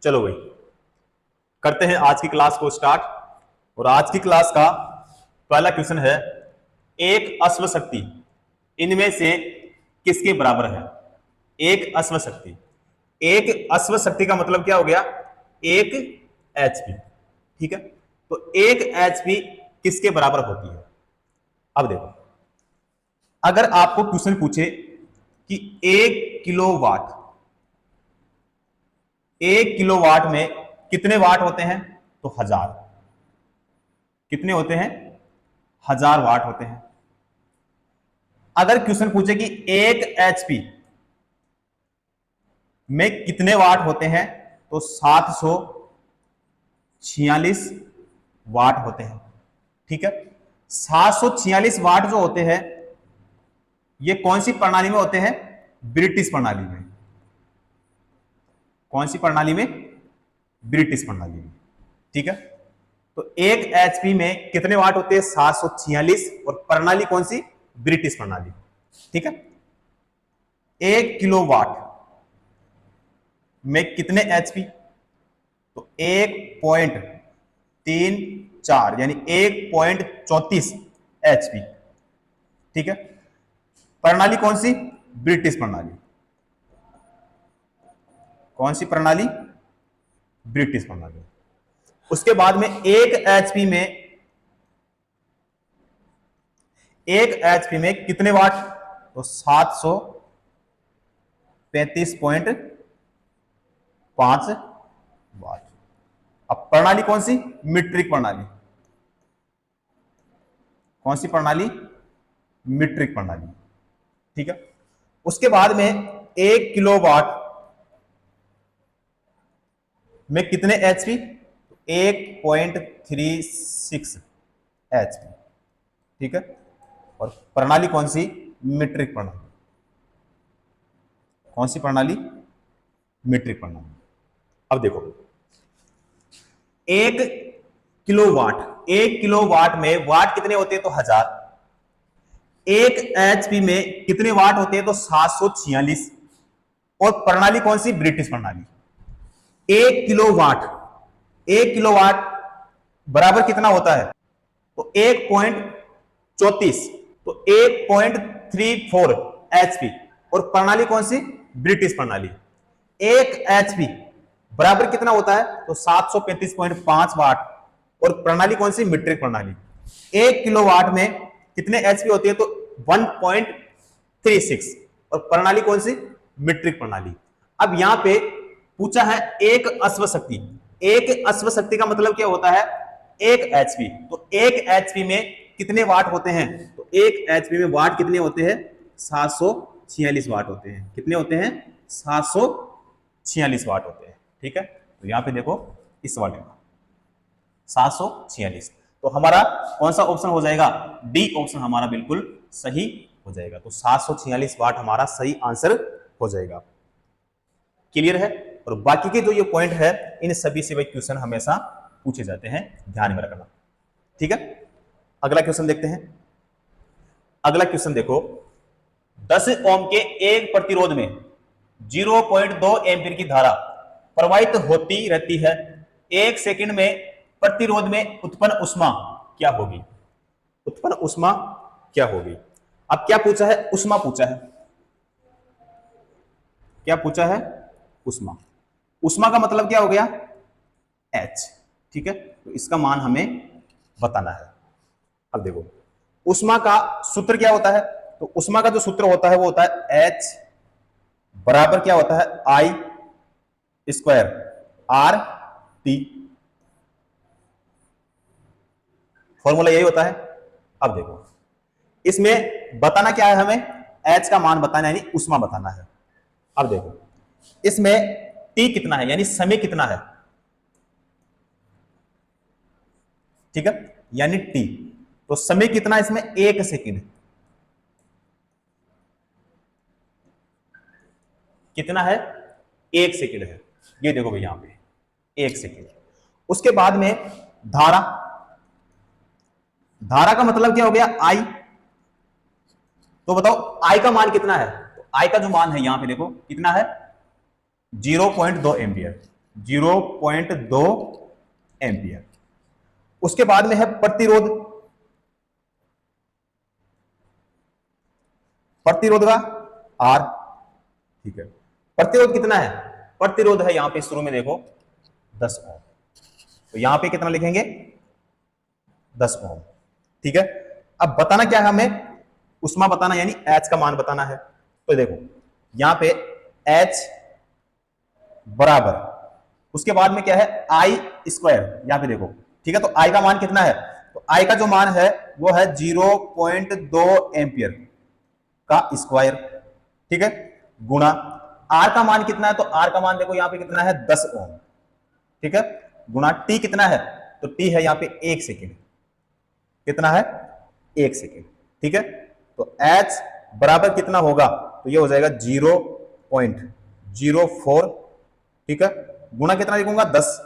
चलो भाई, करते हैं आज की क्लास को स्टार्ट। और आज की क्लास का पहला क्वेश्चन है, एक अश्व शक्ति इनमें से किसके बराबर है? एक अश्व शक्ति, एक अश्व शक्ति का मतलब क्या हो गया? एक एचपी। ठीक है, तो एक एचपी किसके बराबर होती है? अब देखो, अगर आपको क्वेश्चन पूछे कि 1 किलोवाट में कितने वाट होते हैं, तो 1000। कितने होते हैं? 1000 वाट होते हैं। अगर क्वेश्चन पूछे कि 1 एचपी में कितने वाट होते हैं, तो 746 वाट होते हैं। ठीक है, 746 वाट जो होते हैं, ये कौन सी प्रणाली में होते हैं? ब्रिटिश प्रणाली में। कौन सी प्रणाली में? ब्रिटिश प्रणाली में। ठीक है, तो 1 एचपी में कितने वाट होते हैं? 746। और प्रणाली कौन सी? ब्रिटिश प्रणाली। ठीक है, 1 किलोवाट में कितने एचपी? तो 1.34 यानी 1.34 एचपी। ठीक है, प्रणाली कौन सी? ब्रिटिश प्रणाली। कौन सी प्रणाली? ब्रिटिश प्रणाली। उसके बाद में 1 एचपी में कितने वाट? तो 735.5 वाट। अब प्रणाली कौन सी? मीट्रिक प्रणाली। कौन सी प्रणाली? मीट्रिक प्रणाली। ठीक है, उसके बाद में 1 किलोवाट में कितने एचपी? 1.36 एचपी। ठीक है, और प्रणाली कौन सी? मीट्रिक प्रणाली। कौन सी प्रणाली? मीट्रिक प्रणाली। अब देखो, 1 किलोवाट में वाट कितने होते हैं? तो 1000। 1 एचपी में कितने वाट होते हैं? तो 746। और प्रणाली कौन सी? ब्रिटिश प्रणाली। 1 किलोवाट बराबर कितना होता है? तो 1.34, तो 1.34 एचपी। और प्रणाली कौन सी? ब्रिटिश प्रणाली। 1 एचपी बराबर कितना होता है? तो 735.5 वाट। और प्रणाली कौन सी? मीट्रिक प्रणाली। 1 किलोवाट में कितने एचपी होती है? तो 1.36। और प्रणाली कौन सी? मीट्रिक प्रणाली। अब यहां पे पूछा है एक अश्व शक्ति। एक अश्व शक्ति का मतलब क्या होता है? 1 एचपी। तो 1 एचपी में कितने वाट होते हैं? तो 1 एचपी में वाट कितने होते हैं? 746 वाट होते हैं। कितने होते हैं? 746 वाट होते हैं। ठीक है, तो यहां पे देखो इस वाले में 746। तो हमारा कौन सा ऑप्शन हो जाएगा? डी ऑप्शन हमारा बिल्कुल सही हो जाएगा। तो 746 वाट हमारा सही आंसर हो जाएगा। क्लियर है? और बाकी के जो ये पॉइंट है, इन सभी से क्वेश्चन हमेशा पूछे जाते हैं, ध्यान में रखना। ठीक है, अगला क्वेश्चन देखते हैं। अगला क्वेश्चन देखो, 10 ओम के एक प्रतिरोध में 0.2 एम्पीयर की धारा प्रवाहित होती रहती है। 1 सेकंड में प्रतिरोध में उत्पन्न ऊष्मा क्या होगी? उत्पन्न ऊष्मा क्या होगी? अब क्या पूछा है? ऊष्मा पूछा है। क्या पूछा है? ऊष्मा। ऊष्मा का मतलब क्या हो गया? H। ठीक है, तो इसका मान हमें बताना है। अब देखो, ऊष्मा का सूत्र क्या होता है? तो ऊष्मा का जो सूत्र होता है वो होता है H बराबर क्या होता है? I square R T। Formula यही होता है। अब देखो, इसमें बताना क्या है हमें? H का मान बताना है, यानी ऊष्मा बताना है। अब देखो, इसमें T कितना है, यानी समय कितना है? ठीक है, यानी T। तो समय कितना है इसमें? 1 सेकंड। कितना है? 1 सेकंड है। ये देखो भाई, यहां पे 1 सेकंड। उसके बाद में धारा। धारा का मतलब क्या हो गया? I। तो बताओ I का मान कितना है? तो I का जो मान है यहां पे देखो कितना है? 0.2 एम्पियर। 0.2 एम्पियर। उसके बाद में है प्रतिरोध। प्रतिरोध का R, ठीक है। प्रतिरोध कितना है? प्रतिरोध है यहां पे शुरू में देखो 10 ओम, तो यहां पे कितना लिखेंगे? 10 ओम, ठीक है। अब बताना क्या है हमें? उष्मा बताना, यानी H का मान बताना है। तो देखो यहां पे H बराबर, उसके बाद में क्या है? I स्क्वायर, यहां पे देखो, ठीक है। तो I का मान कितना है? तो I का जो मान है वो है 0.2 एम्पियर का स्क्वायर, ठीक है, गुणा R का मान कितना है? तो R का मान देखो यहां पे कितना है? 10 ओम, ठीक है, गुणा T कितना है? तो T है यहां पे 1 सेकेंड। कितना है? 1 सेकेंड, ठीक है। तो H बराबर कितना होगा? तो ये हो जाएगा 0.04, ठीक है, गुणा कितना लिखूंगा? 10।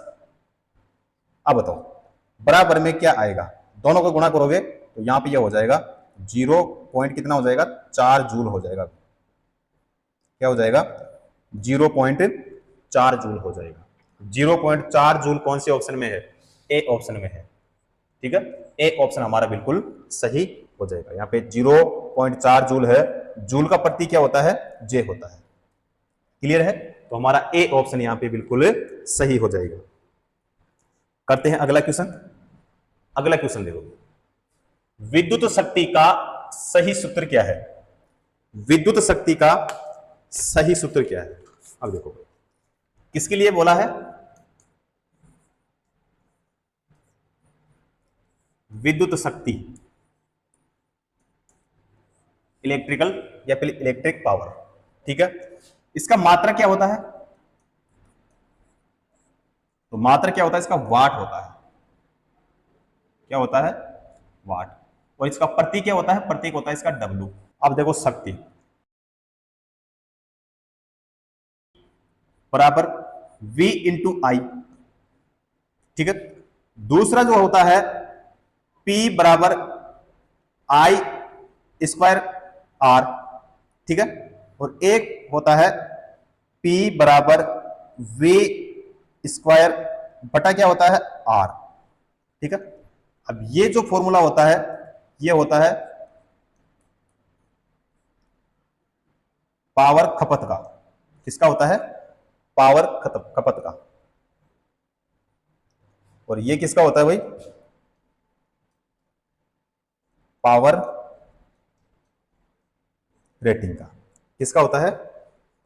अब बताओ बराबर में क्या आएगा? दोनों को गुणा करोगे तो यहां पे ये हो जाएगा 0 पॉइंट कितना हो जाएगा? 4 जूल हो जाएगा। क्या हो जाएगा? 0.4 जूल हो जाएगा। 0.4 जूल कौन से ऑप्शन में है? ए ऑप्शन में है, ठीक है। ए ऑप्शन हमारा बिल्कुल सही हो जाएगा। यहाँ पे 0.4 जूल है, जूल का प्रतीक क्या होता है? जे होता है। क्लियर है? तो हमारा ए ऑप्शन यहाँ पे बिल्कुल सही हो जाएगा। करते हैं अगला क्वेश्चन। अगला क्वेश्चन देखो, विद्युत शक्ति का सही सूत्र क्या है? विद्युत शक्ति का सही सूत्र क्या है? अब देखो किसके लिए बोला है? विद्युत शक्ति, इलेक्ट्रिकल या फिर इलेक्ट्रिक पावर, ठीक है। इसका मात्रक क्या होता है? तो मात्रक क्या होता है इसका? वाट होता है। क्या होता है? वाट। और इसका प्रतीक क्या होता है? प्रतीक होता है इसका W। अब देखो शक्ति बराबर V इंटू आई, ठीक है। दूसरा जो होता है P बराबर I स्क्वायर R, ठीक है। और एक होता है P बराबर V स्क्वायर बटा क्या होता है? R, ठीक है। अब ये जो फॉर्मूला होता है ये होता है पावर खपत का। किसका होता है? पावर खपत का। और ये किसका होता है भाई? पावर रेटिंग का। किसका होता है?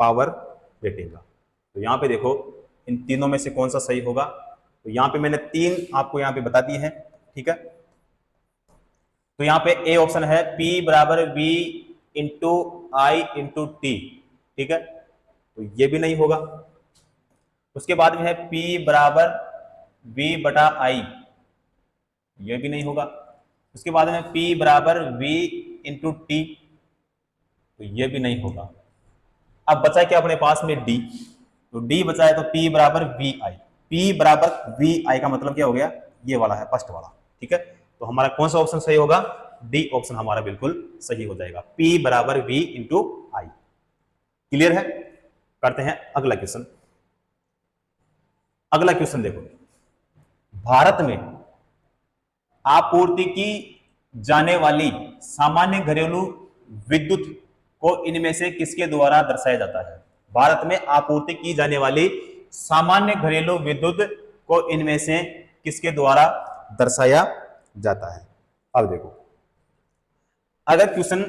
पावर रेटिंग का। तो यहां पे देखो इन तीनों में से कौन सा सही होगा? तो यहां पे मैंने तीन आपको यहां पे बता दी है, ठीक है। तो यहां पे ए ऑप्शन है P बराबर V इंटू आई इंटू टी, ठीक है, तो ये भी नहीं होगा। उसके बाद में है P बराबर V बटा आई, ये भी नहीं होगा। उसके बाद में P बराबर V इंटू टी, तो ये भी नहीं होगा। अब बचा क्या अपने पास में? D। तो D बचा है तो P बराबर वी आई। P बराबर वी आई का मतलब क्या हो गया? ये वाला है, फर्स्ट वाला, ठीक है। तो हमारा कौन सा ऑप्शन सही होगा? डी ऑप्शन हमारा बिल्कुल सही हो जाएगा। P बराबर V इंटू आई। क्लियर है? करते हैं अगला क्वेश्चन। अगला क्वेश्चन देखो, भारत में आपूर्ति की जाने वाली सामान्य घरेलू विद्युत को इनमें से किसके द्वारा दर्शाया जाता है? भारत में आपूर्ति की जाने वाली सामान्य घरेलू विद्युत को इनमें से किसके द्वारा दर्शाया जाता है? अब देखो अगर क्वेश्चन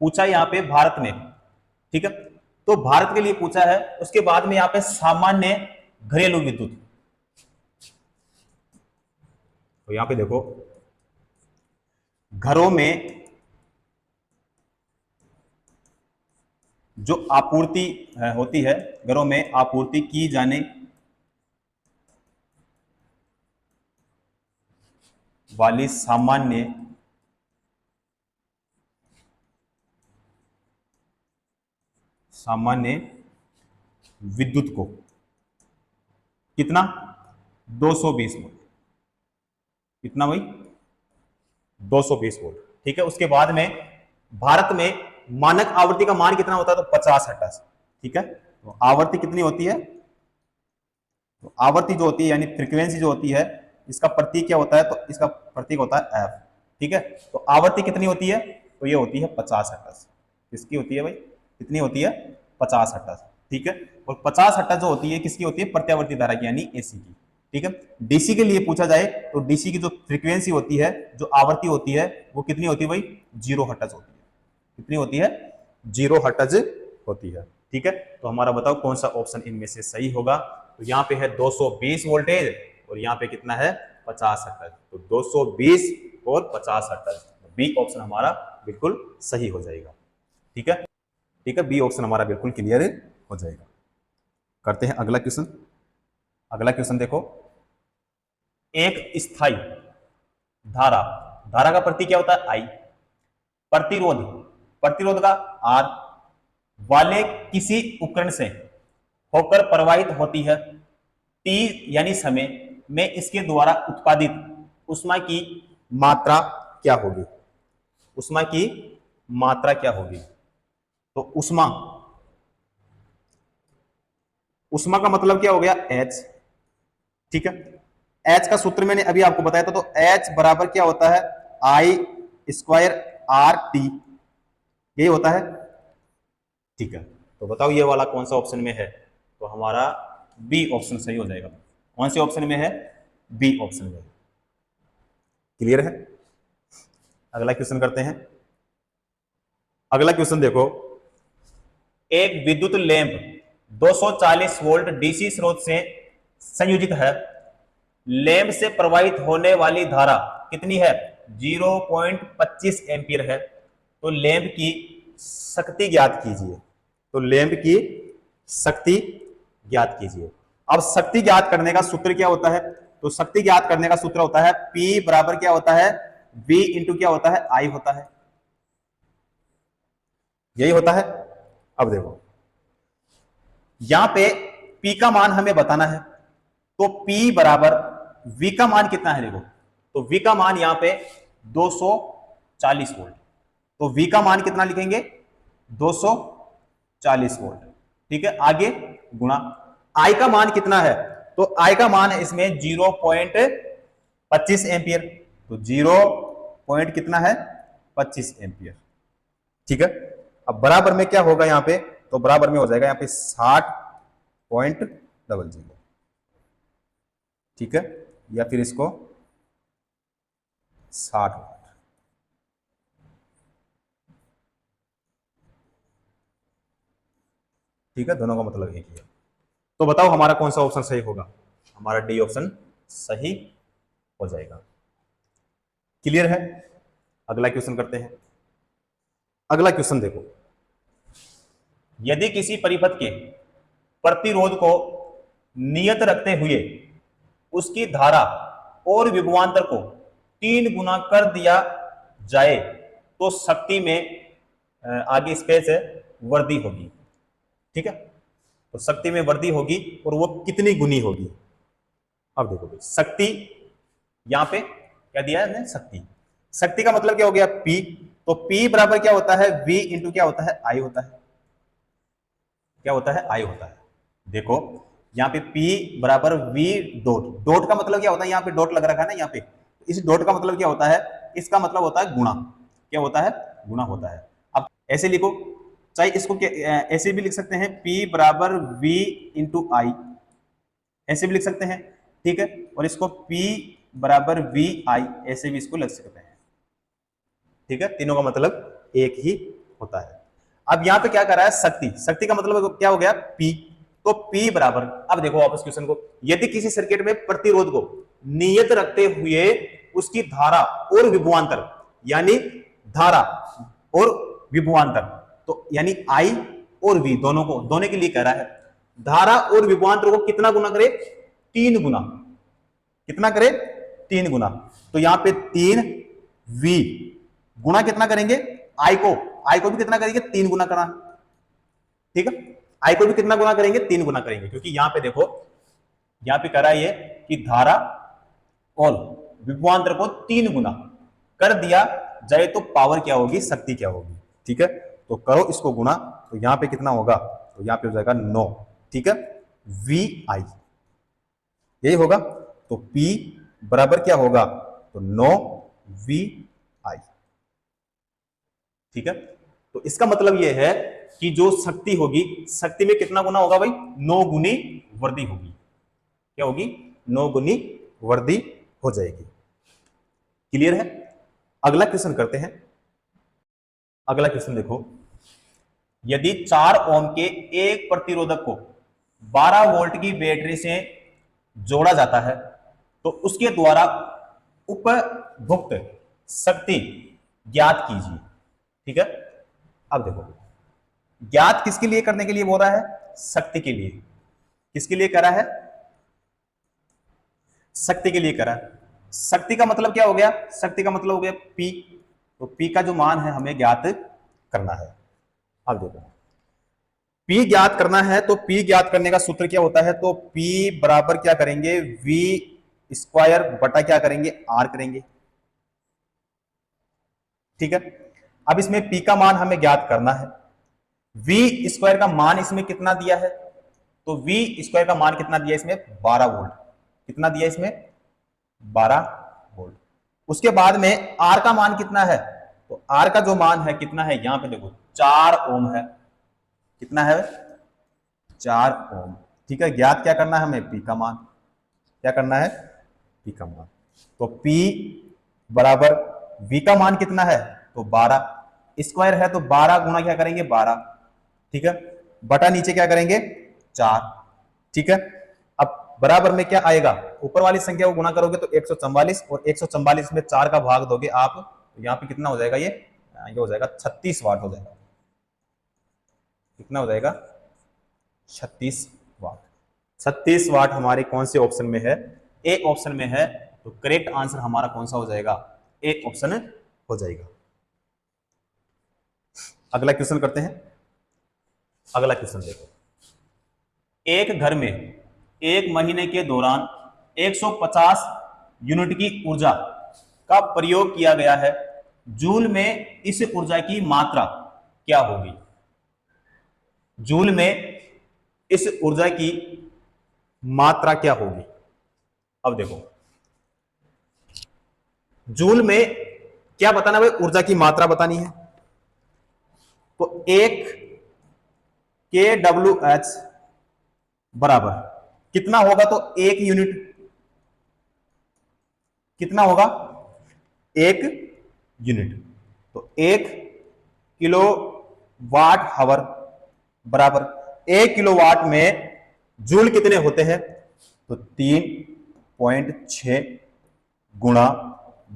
पूछा यहां पे भारत में, ठीक है, तो भारत के लिए पूछा है, उसके बाद में यहां पे सामान्य घरेलू विद्युत, तो यहां पे देखो घरों में जो आपूर्ति होती है, घरों में आपूर्ति की जाने वाली सामान्य विद्युत को कितना? 220 वोल्ट। कितना भाई? 220 वोल्ट, ठीक है। उसके बाद में भारत में मानक आवृत्ति का मान कितना होता है? तो 50 हर्ट्ज, ठीक है। तो आवृत्ति कितनी होती है? तो आवर्ती जो होती है यानी फ्रीक्वेंसी जो होती है, इसका प्रतीक क्या होता है, तो इसका प्रतीक होता है एफ। ठीक है, तो आवर्ती कितनी होती है, तो ये होती है 50 हर्ट्ज। किसकी होती है भाई, कितनी होती है, 50 हर्ट्ज। ठीक है, और 50 हर्ट्ज जो होती है किसकी होती है, प्रत्यावर्ती धारा की यानी एसी की। ठीक है, डीसी के लिए पूछा जाए तो डीसी की जो फ्रीक्वेंसी होती है, जो आवर्ती होती है, वो कितनी होती है भाई, 0 हर्ट्ज होती है। कितनी होती है, 0 हर्ट्ज होती है। ठीक है, तो हमारा बताओ कौन सा ऑप्शन इनमें से सही होगा। तो यहाँ पे है 220 वोल्टेज और यहाँ पे कितना है, 50 हर्ट्ज। तो 220 और 50 हर्ट्ज, बी ऑप्शन हमारा बिल्कुल सही हो जाएगा। ठीक है, ठीक है, बी ऑप्शन हमारा बिल्कुल क्लियर हो जाएगा। करते हैं अगला क्वेश्चन। अगला क्वेश्चन देखो, एक स्थायी धारा, धारा का प्रतीक क्या होता है, आई। प्रतिरोध, प्रतिरोध का आर वाले किसी उपकरण से होकर प्रवाहित होती है टी यानी समय में इसके द्वारा उत्पादित उष्मा की मात्रा क्या होगी, उष्मा की मात्रा क्या होगी। तो उष्मा, उष्मा का मतलब क्या हो गया, एच। ठीक है, एच का सूत्र मैंने अभी आपको बताया था, तो एच बराबर क्या होता है, आई स्क्वायर आर टी, यही होता है। ठीक है, तो बताओ ये वाला कौन सा ऑप्शन में है, तो हमारा बी ऑप्शन सही हो जाएगा। कौन से ऑप्शन में है, बी ऑप्शन में। क्लियर है, अगला क्वेश्चन करते हैं। अगला क्वेश्चन देखो, एक विद्युत लैंप 240 वोल्ट डीसी स्रोत से संयोजित है, लैंप से प्रवाहित होने वाली धारा कितनी है, 0.25 एम्पीयर है। तो लैंप की शक्ति ज्ञात कीजिए, तो लैंप की शक्ति ज्ञात कीजिए। अब शक्ति ज्ञात करने का सूत्र क्या होता है, तो शक्ति ज्ञात करने का सूत्र होता है P बराबर क्या होता है, V इंटू क्या होता है, I होता है, यही होता है। अब देखो यहां पे P का मान हमें बताना है, तो P बराबर V का मान कितना है, देखो तो V का मान यहां पे 240 वोल्ट, तो V का मान कितना लिखेंगे, 240 वोल्ट। ठीक है, आगे गुणा I का मान कितना है, तो I का मान है इसमें 0.25 एम्पियर, तो 0. कितना है, 25 एम्पियर। ठीक है, अब बराबर में क्या होगा यहाँ पे, तो बराबर में हो जाएगा यहाँ पे 60.00। ठीक है, या फिर इसको 60 वाट। ठीक है, दोनों का मतलब एक ही है। तो बताओ हमारा कौन सा ऑप्शन सही होगा, हमारा डी ऑप्शन सही हो जाएगा। क्लियर है, अगला क्वेश्चन करते हैं। अगला क्वेश्चन देखो, यदि किसी परिपथ के प्रतिरोध को नियत रखते हुए उसकी धारा और विभवांतर को 3 गुना कर दिया जाए तो शक्ति में आगे स्पेस है वृद्धि होगी। ठीक है, तो शक्ति में वृद्धि होगी और वो कितनी गुनी होगी। अब देखो भाई, शक्ति यहां पे क्या दिया है, शक्ति, शक्ति का मतलब क्या हो गया, P, तो P बराबर क्या होता है, V इंटू क्या होता है, I होता है, क्या होता है, I होता है। देखो यहाँ पे P बराबर V डॉट, डॉट का मतलब क्या होता है, यहाँ पे डॉट लग रखा है ना यहाँ पे, इस डॉट का मतलब क्या होता है, इसका मतलब होता है गुणा, क्या होता है, गुणा होता है। अब ऐसे लिखो, चाहे इसको ऐसे भी लिख सकते हैं, P बराबर V इंटू I, ऐसे भी लिख सकते हैं। ठीक है, और इसको P बराबर V I ऐसे भी इसको लिख सकते हैं। ठीक है, तीनों का मतलब एक ही होता है। अब यहां पे क्या कर रहा है, शक्ति, शक्ति का मतलब क्या हो गया, P, तो P बराबर, अब देखो वापस क्वेश्चन को, यदि किसी सर्किट में प्रतिरोध को नियत रखते हुए उसकी धारा और विभवांतर, यानी धारा और विभवांतर, तो यानी I और V दोनों को, दोनों के लिए कह रहा है, धारा और विभवांतर को कितना गुना करे, 3 गुना, कितना करे, 3 गुना। तो यहां पे 3V गुना कितना करेंगे, I को भी कितना करेंगे, 3 गुना करना। ठीक है, I को भी कितना गुना करेंगे, 3 गुना करेंगे, क्योंकि यहां पे देखो, यहां पे कह रहा है ये कि धारा और विभवांतर को 3 गुना कर दिया जाए तो पावर क्या होगी, शक्ति क्या होगी। ठीक है, तो करो इसको गुना, तो यहां पे कितना होगा, तो यहां पे हो जाएगा 9। ठीक है, VI, यही होगा। तो P बराबर क्या होगा, तो 9 VI। ठीक है, तो इसका मतलब यह है कि जो शक्ति होगी, शक्ति में कितना गुना होगा भाई, 9 गुनी वर्दी होगी। क्या होगी, 9 गुनी वर्दी हो जाएगी। क्लियर है। अगला क्वेश्चन करते हैं। अगला क्वेश्चन देखो, यदि 4 ओम के एक प्रतिरोधक को 12 वोल्ट की बैटरी से जोड़ा जाता है तो उसके द्वारा उपभुक्त शक्ति ज्ञात कीजिए। ठीक है, अब देखो, ज्ञात किसके लिए करने के लिए बोल रहा है, शक्ति के लिए। किसके लिए करा है, शक्ति के लिए करा। शक्ति का मतलब क्या हो गया, शक्ति का मतलब हो गया P। तो P का जो मान है हमें ज्ञात करना है। अब देखो, P ज्ञात करना है तो P ज्ञात करने का सूत्र क्या होता है, तो P बराबर क्या करेंगे, V स्क्वायर बटा क्या करेंगे, R करेंगे। ठीक है, अब इसमें P का मान हमें ज्ञात करना है। V स्क्वायर का मान इसमें कितना दिया है, तो V स्क्वायर का मान कितना दिया इसमें, 12 वोल्ट। कितना दिया इसमें, 12 वोल्ट। उसके बाद में R का मान कितना है, तो R का जो मान है कितना है, यहां पे देखो 4 ओम है। कितना है, 4 ओम। ठीक है, ज्ञात क्या करना है हमें, P का मान। क्या करना है, P का मान। तो P बराबर V का मान कितना है, तो 12 स्क्वायर है, तो 12 गुना क्या करेंगे, 12। ठीक है, बटा नीचे क्या करेंगे, 4। ठीक है, अब बराबर में क्या आएगा, ऊपर वाली संख्या को गुना करोगे तो 144, और 144 में 4 का भाग दोगे आप, तो यहां पे कितना हो जाएगा, ये हो जाएगा 36 वाट हो जाएगा। कितना हो जाएगा, 36 वाट। 36 वाट हमारे कौन से ऑप्शन में है, ए ऑप्शन में है। तो करेक्ट आंसर हमारा कौन सा हो जाएगा, ए ऑप्शन हो जाएगा। अगला क्वेश्चन करते हैं। अगला क्वेश्चन देखो, एक घर में एक महीने के दौरान 150 यूनिट की ऊर्जा का प्रयोग किया गया है, जूल में इस ऊर्जा की मात्रा क्या होगी। जूल में इस ऊर्जा की मात्रा क्या होगी। अब देखो, जूल में क्या बताना भाई, ऊर्जा की मात्रा बतानी है। तो 1 kWh बराबर कितना होगा, तो 1 यूनिट। कितना होगा, 1 यूनिट। तो 1 किलो वाट हावर बराबर 1 किलोवाट में जूल कितने होते हैं, तो 3.6 गुणा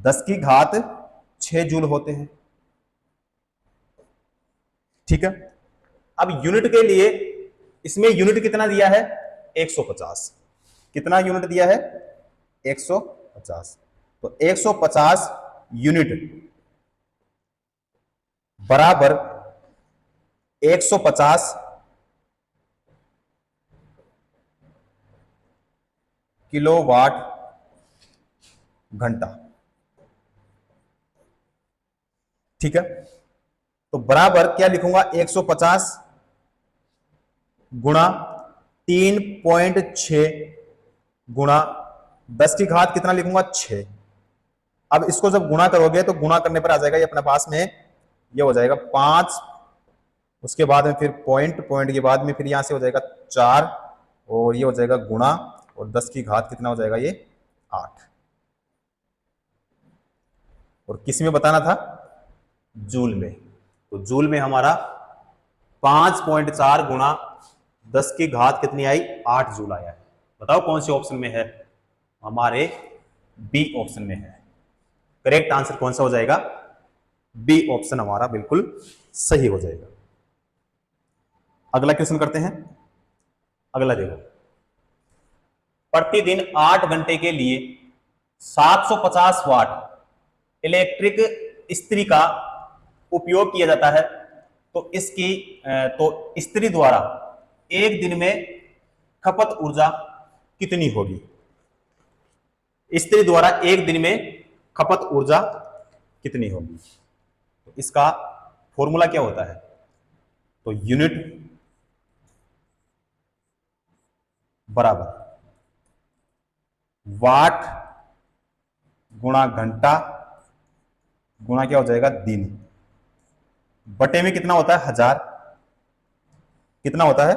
10 की घात 6 जूल होते हैं। ठीक है, अब यूनिट के लिए इसमें यूनिट कितना दिया है, 150। कितना यूनिट दिया है, 150। तो 150 यूनिट बराबर 150 किलोवाट घंटा। ठीक है, तो बराबर क्या लिखूंगा, 150 गुणा 3.6 गुणा 10 की घात कितना लिखूंगा, 6। अब इसको जब गुणा करोगे तो गुणा करने पर आ जाएगा ये अपने पास में, ये हो जाएगा 5। उसके बाद में फिर पॉइंट, पॉइंट के बाद में फिर यहां से हो जाएगा 4, और ये हो जाएगा गुणा, और 10 की घात कितना हो जाएगा, ये 8। और किस में बताना था, जूल में। तो जूल में हमारा 5.4 गुणा 10 की घात कितनी आई, 8 जूल आया है। बताओ कौन से ऑप्शन में है, हमारे बी ऑप्शन में है। करेक्ट आंसर कौन सा हो जाएगा, बी ऑप्शन हमारा बिल्कुल सही हो जाएगा। अगला क्वेश्चन करते हैं। अगला देखो, प्रतिदिन 8 घंटे के लिए 750 वाट इलेक्ट्रिक इस्त्री का उपयोग किया जाता है, तो इसकी तो इस्त्री द्वारा एक दिन में खपत ऊर्जा कितनी होगी। इस्त्री द्वारा एक दिन में खपत ऊर्जा कितनी होगी। तो इसका फॉर्मूला क्या होता है, तो यूनिट बराबर वाट गुणा घंटा गुणा क्या हो जाएगा दिन, बटे में कितना होता है 1000, कितना होता है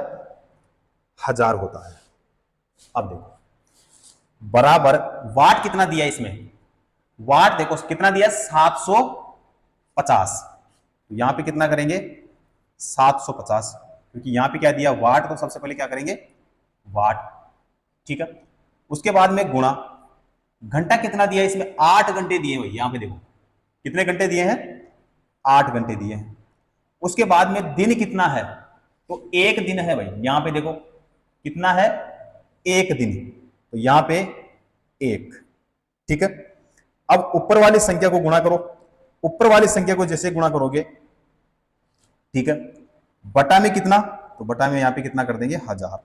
1000 होता है। अब देखो बराबर वाट कितना दिया इसमें, वाट देखो कितना दिया 750, तो यहां पे कितना करेंगे 750, क्योंकि यहां पे क्या दिया वाट, तो सबसे पहले क्या करेंगे वाट, ठीक है। उसके बाद में गुणा घंटा कितना दिया इसमें 8 घंटे दिए भाई, यहां पे देखो कितने घंटे दिए हैं 8 घंटे दिए हैं। उसके बाद में दिन कितना है, तो 1 दिन है भाई, यहां पे देखो कितना है 1 दिन, तो यहां पे 1, ठीक है। अब ऊपर वाली संख्या को गुणा करो, ऊपर वाली संख्या को जैसे गुणा करोगे, ठीक है, बटा में कितना, तो बटा में यहां पे कितना कर देंगे 1000,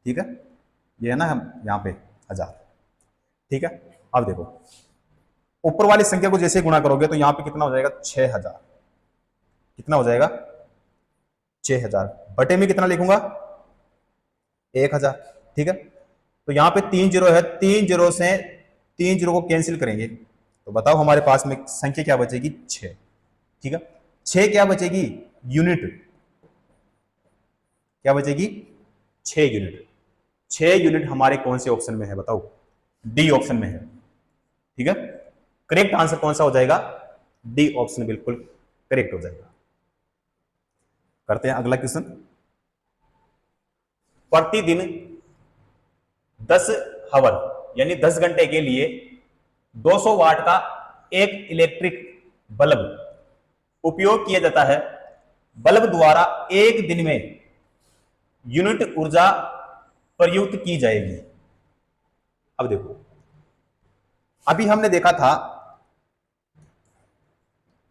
ठीक है, ये है ना हम यहां पे 1000, ठीक है। अब देखो ऊपर वाली संख्या को जैसे गुणा करोगे तो यहां पे कितना हो जाएगा 6000, कितना हो जाएगा 6000, बटे में कितना लिखूंगा 1000, ठीक है। तो यहां पे 3 जीरो है, 3 जीरो से 3 जीरो को कैंसिल करेंगे तो बताओ हमारे पास में संख्या क्या बचेगी 6, ठीक है। 6 क्या बचेगी यूनिट, क्या बचेगी 6 यूनिट। 6 यूनिट हमारे कौन से ऑप्शन में है बताओ, डी ऑप्शन में है, ठीक है। करेक्ट आंसर कौन सा हो जाएगा, डी ऑप्शन बिल्कुल करेक्ट हो जाएगा। करते हैं अगला क्वेश्चन। प्रतिदिन 10 हावर यानी 10 घंटे के लिए 200 वाट का एक इलेक्ट्रिक बल्ब उपयोग किया जाता है, बल्ब द्वारा एक दिन में यूनिट ऊर्जा प्रयुक्त की जाएगी। अब देखो अभी हमने देखा था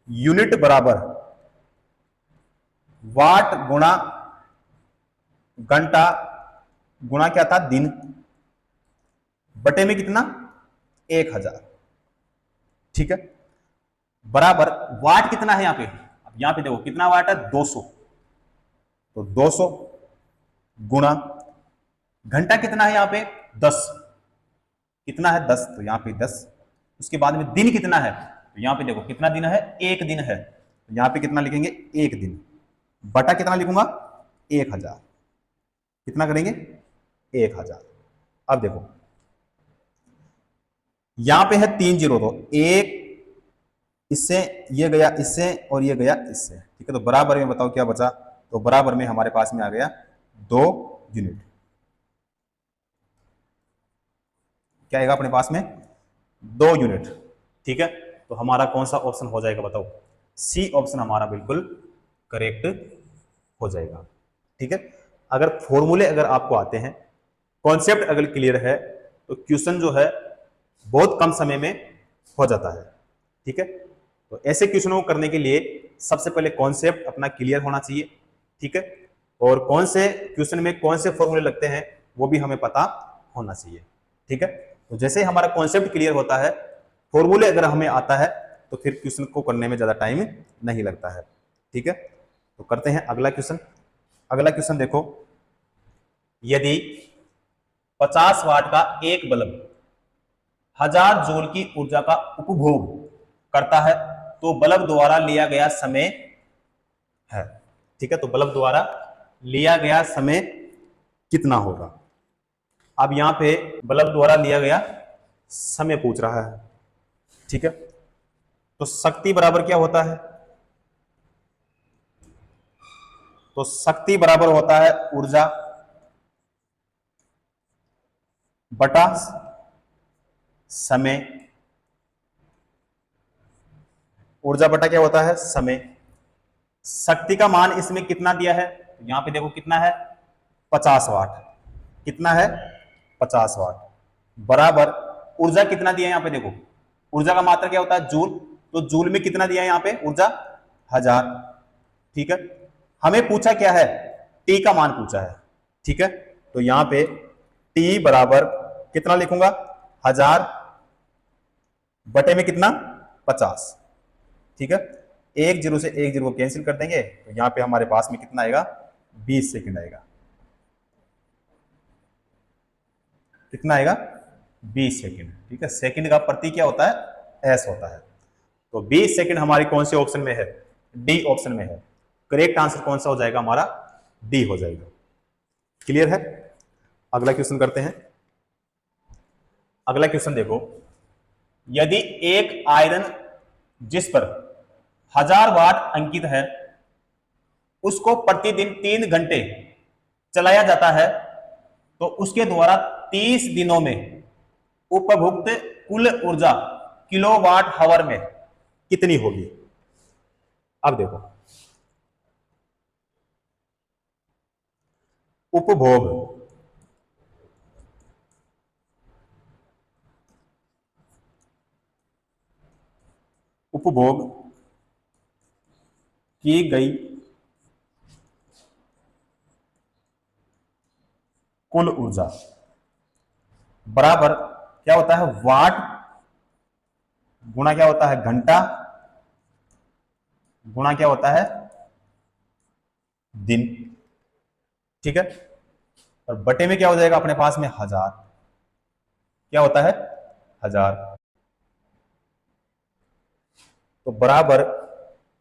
यूनिट बराबर वाट गुणा घंटा गुणा क्या था दिन, बटे में कितना 1000, ठीक है, बराबर वाट कितना है यहां पे, अब यहां पे देखो कितना वाट है 200, तो 200 गुणा घंटा कितना है यहां पे 10, कितना है 10, तो यहां पे 10। उसके बाद में दिन कितना है, तो यहां पे देखो कितना दिन है 1 दिन है, तो यहां पे कितना लिखेंगे 1 दिन, बटा कितना लिखूंगा 1000, कितना करेंगे 1000। अब देखो यहां पे है 3 जीरो, तो 1 इससे ये गया इससे और ये गया इससे, ठीक है, तो बराबर में बताओ क्या बचा, तो बराबर में हमारे पास में आ गया 2 यूनिट, क्या आएगा अपने पास में 2 यूनिट, ठीक है। तो हमारा कौन सा ऑप्शन हो जाएगा बताओ, सी ऑप्शन हमारा बिल्कुल करेक्ट हो जाएगा, ठीक है। अगर फॉर्मूले अगर आपको आते हैं, कॉन्सेप्ट अगर क्लियर है, तो क्वेश्चन जो है बहुत कम समय में हो जाता है, ठीक है। तो ऐसे क्वेश्चनों को करने के लिए सबसे पहले कॉन्सेप्ट अपना क्लियर होना चाहिए, ठीक है, और कौन से क्वेश्चन में कौन से फॉर्मूले लगते हैं वो भी हमें पता होना चाहिए, ठीक है। तो जैसे हमारा कॉन्सेप्ट क्लियर होता है, फॉर्मूले अगर हमें आता है, तो फिर क्वेश्चन को करने में ज्यादा टाइम नहीं लगता है, ठीक है। तो करते हैं अगला क्वेश्चन। अगला क्वेश्चन देखो, यदि 50 वाट का एक बल्ब 1000 जूल की ऊर्जा का उपभोग करता है, तो बल्ब द्वारा लिया गया समय है, ठीक है, तो बल्ब द्वारा लिया गया समय कितना होगा। अब यहां पे बल्ब द्वारा लिया गया समय पूछ रहा है, ठीक है, तो शक्ति बराबर क्या होता है, तो शक्ति बराबर होता है ऊर्जा बटा समय, ऊर्जा बटा क्या होता है समय। शक्ति का मान इसमें कितना दिया है, यहां पे देखो कितना है 50 वाट, कितना है 50 वाट, बराबर ऊर्जा कितना दिया है, यहां पे देखो ऊर्जा का मात्रा क्या होता है जूल, तो जूल में कितना दिया है यहां पे ऊर्जा 1000, ठीक है। हमें पूछा क्या है टी का मान पूछा है, ठीक है, तो यहां पे टी बराबर कितना लिखूंगा 1000 बटे में कितना 50, ठीक है। 1 जीरो से 1 जीरो को कैंसिल कर देंगे, तो यहां पे हमारे पास में कितना आएगा 20 सेकंड आएगा, कितना आएगा 20 सेकंड। ठीक है, सेकंड का प्रतीक क्या होता है? एस होता है। तो 20 सेकंड हमारी कौन से ऑप्शन में है? डी ऑप्शन में है। करेक्ट आंसर कौन सा हो जाएगा? हमारा डी हो जाएगा। क्लियर है? अगला क्वेश्चन करते हैं। अगला क्वेश्चन देखो, यदि एक आयरन जिस पर 1000 वाट अंकित है उसको प्रतिदिन 3 घंटे चलाया जाता है तो उसके द्वारा 30 दिनों में उपभुक्त कुल ऊर्जा किलोवाट हावर में कितनी होगी? अब देखो, उपभोग उपभोग की गई कुल ऊर्जा बराबर क्या होता है? वाट गुणा क्या होता है? घंटा गुणा क्या होता है? दिन। ठीक है, और बटे में क्या हो जाएगा अपने पास में? 1000। क्या होता है? 1000। तो बराबर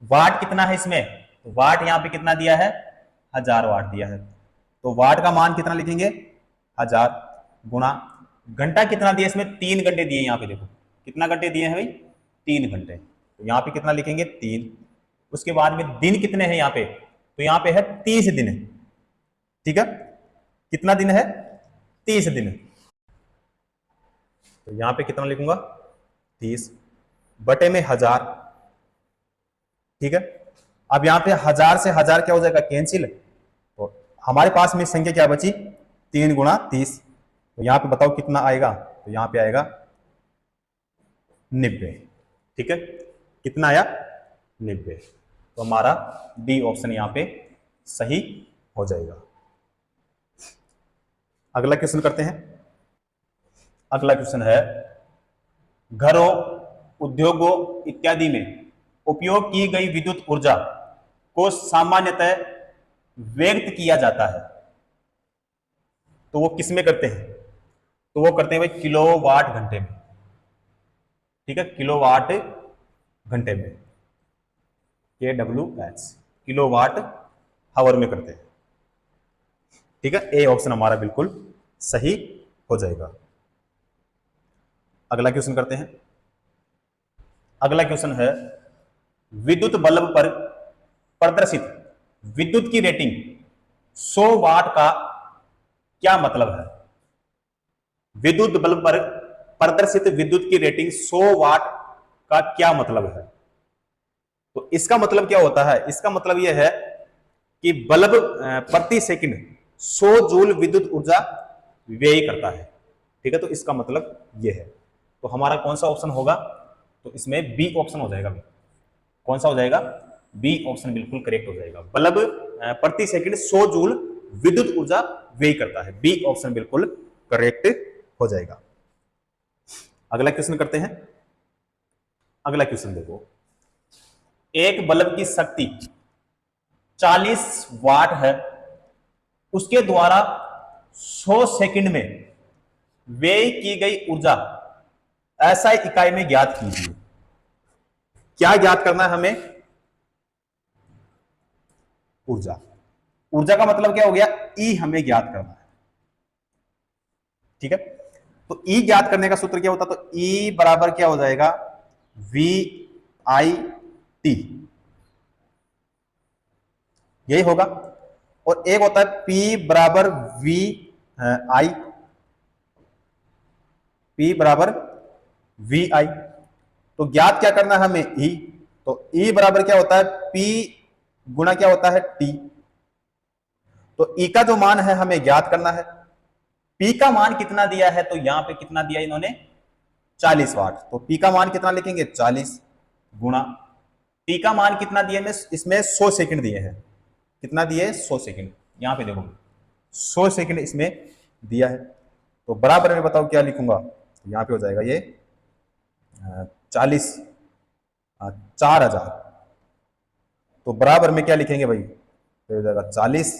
वाट कितना है इसमें? तो वाट यहां पे कितना दिया है? 1000 वाट दिया है। तो वाट का मान कितना लिखेंगे? 1000 गुणा घंटा कितना दिया इसमें? 3 घंटे दिए। यहां पे देखो कितना घंटे दिए हैं भाई? 3 घंटे। तो यहां पे कितना लिखेंगे? 3। उसके बाद में दिन कितने हैं यहां पे? तो यहां पे है 30 दिन। ठीक है, कितना दिन है? 30 दिन। तो यहां पे कितना लिखूंगा? 30 बटे में 1000। ठीक है, अब यहां पे 1000 से 1000 क्या हो जाएगा? कैंसिल। तो हमारे पास में संख्या क्या बची? 3 गुणा 30। तो यहां पे बताओ कितना आएगा? तो यहां पे आएगा 90। ठीक है, कितना आया? 90। तो हमारा डी ऑप्शन यहां पे सही हो जाएगा। अगला क्वेश्चन करते हैं। अगला क्वेश्चन है, घरों, उद्योगों इत्यादि में उपयोग की गई विद्युत ऊर्जा को सामान्यतः व्यक्त किया जाता है तो वो किस में करते हैं? तो वो करते हैं भाई किलोवाट घंटे में। ठीक है, किलोवाट घंटे में, KWH, किलोवाट हावर में करते हैं। ठीक है, ए ऑप्शन हमारा बिल्कुल सही हो जाएगा। अगला क्वेश्चन करते हैं। अगला क्वेश्चन है, विद्युत बल्ब पर प्रदर्शित विद्युत की रेटिंग 100 वाट का क्या मतलब है? विद्युत बल्ब पर प्रदर्शित विद्युत की रेटिंग 100 वाट का क्या मतलब है? तो इसका मतलब क्या होता है? इसका मतलब यह है कि बल्ब प्रति सेकंड 100 जूल विद्युत ऊर्जा व्यय करता है। ठीक है, तो इसका मतलब यह है। तो हमारा कौन सा ऑप्शन होगा? तो इसमें बी ऑप्शन हो जाएगा। कौन सा हो जाएगा? बी ऑप्शन बिल्कुल करेक्ट हो जाएगा। बल्ब प्रति सेकंड 100 जूल विद्युत ऊर्जा व्यय करता है। बी ऑप्शन बिल्कुल करेक्ट हो जाएगा। अगला क्वेश्चन करते हैं। अगला क्वेश्चन देखो, एक बल्ब की शक्ति 40 वाट है, उसके द्वारा 100 सेकंड में व्यय की गई ऊर्जा एसआई इकाई में ज्ञात कीजिए। क्या ज्ञात करना है हमें? ऊर्जा। ऊर्जा का मतलब क्या हो गया? ई हमें ज्ञात करना है। ठीक है, तो ई ज्ञात करने का सूत्र क्या होता? तो ई बराबर क्या हो जाएगा? वी आई टी, यही होगा। और एक होता है पी बराबर वी आई, पी बराबर वी आई। तो ज्ञात क्या करना है हमें? ई। तो ई बराबर क्या होता है? पी गुणा क्या होता है? टी। तो ई का जो मान है हमें ज्ञात करना है। पी का मान कितना दिया है? तो यहां पे कितना दिया इन्होंने? 40 वाट। तो पी का मान कितना लिखेंगे? 40 गुणा टी का मान कितना दिया? इसमें 100 सेकंड दिए हैं। कितना दिए? 100 सेकंड। यहां पे देखो 100 सेकंड इसमें दिया है। तो बराबर में बताओ क्या लिखूंगा? तो यहां पे हो जाएगा ये 40 4000। तो बराबर में क्या लिखेंगे भाई? तो हो जाएगा 40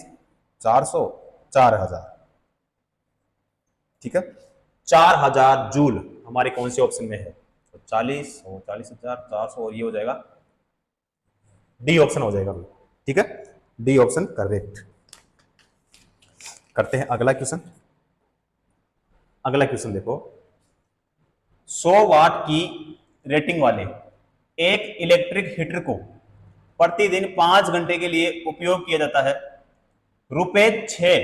400 4000। ठीक है, 4000 जूल हमारे कौन से ऑप्शन में है? तो 40 और 40,400 और ये हो जाएगा डी ऑप्शन हो जाएगा। ठीक है, डी ऑप्शन करेक्ट। करते हैं अगला क्वेश्चन। अगला क्वेश्चन देखो, 100 वाट की रेटिंग वाले एक इलेक्ट्रिक हीटर को प्रतिदिन 5 घंटे के लिए उपयोग किया जाता है। ₹6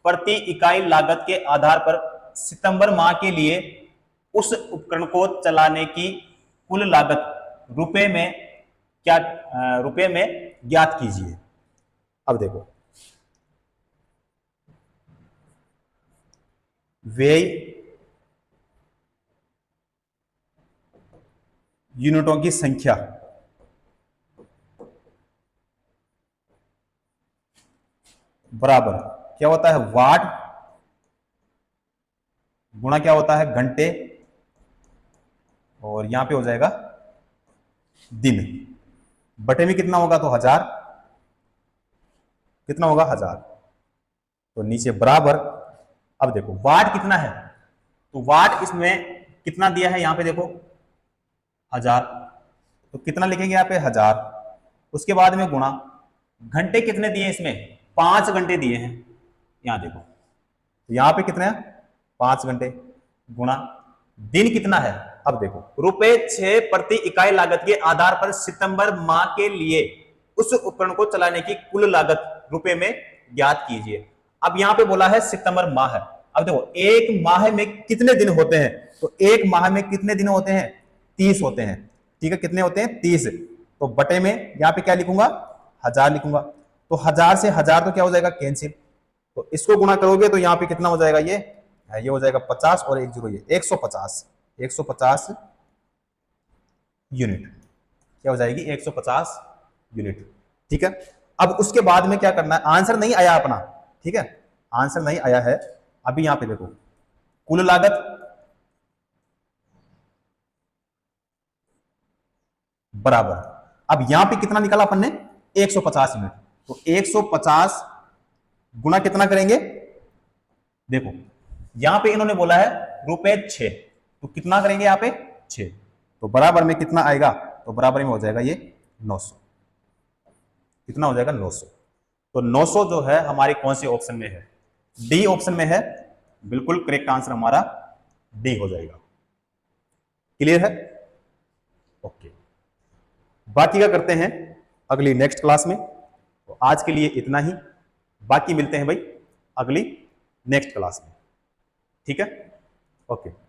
प्रति इकाई लागत के आधार पर सितंबर माह के लिए उस उपकरण को चलाने की कुल लागत रुपए में ज्ञात कीजिए। अब देखो, व्यय यूनिटों की संख्या बराबर क्या होता है? वाट गुणा क्या होता है? घंटे, और यहां पे हो जाएगा दिन, बटे में कितना होगा? तो 1000। कितना होगा? 1000। तो नीचे बराबर। अब देखो वाट कितना है, तो वाट इसमें कितना दिया है? यहां पे देखो 1000, तो कितना लिखेंगे यहाँ पे? 1000। उसके बाद में गुणा, घंटे कितने दिए इसमें? 5 घंटे दिए हैं। यहां देखो, तो यहां पे कितने हैं? 5 घंटे, गुणा दिन कितना है? अब देखो, ₹6 प्रति इकाई लागत के आधार पर सितंबर माह के लिए उस उपकरण को चलाने की कुल लागत रुपए में ज्ञात कीजिए। अब यहां पे बोला है सितंबर माह है। अब देखो एक माह में कितने दिन होते हैं? तो एक माह में कितने दिन होते हैं? 30 होते हैं। ठीक है, कितने होते हैं? 30। तो बटे में यहां पे क्या लिखूंगा? 1000 लिखूंगा। तो 1000 से 1000 तो क्या हो जाएगा? कैंसिल। तो इसको गुणा करोगे तो यहां पे कितना हो जाएगा? ये हो जाएगा 50 और 1 0 ये 150 यूनिट। क्या हो जाएगी? 150 यूनिट। ठीक है, अब उसके बाद में क्या करना है? आंसर नहीं आया अपना। ठीक है, आंसर नहीं आया है अभी। यहां पे देखो कुल लागत बराबर, अब यहां पे कितना निकाला अपन ने? 150 यूनिट। तो 150 गुणा कितना करेंगे? देखो यहां पे इन्होंने बोला है ₹6, तो कितना करेंगे यहां पे? 6। तो बराबर में कितना आएगा? तो बराबर में हो जाएगा ये 900। कितना हो जाएगा? 900। तो 900 जो है हमारे कौन से ऑप्शन में है? डी ऑप्शन में है। बिल्कुल करेक्ट आंसर हमारा डी हो जाएगा। क्लियर है? ओके, बाकी का करते हैं अगली नेक्स्ट क्लास में। तो आज के लिए इतना ही, बाकी मिलते हैं भाई अगली नेक्स्ट क्लास में। ठीक है, ओके।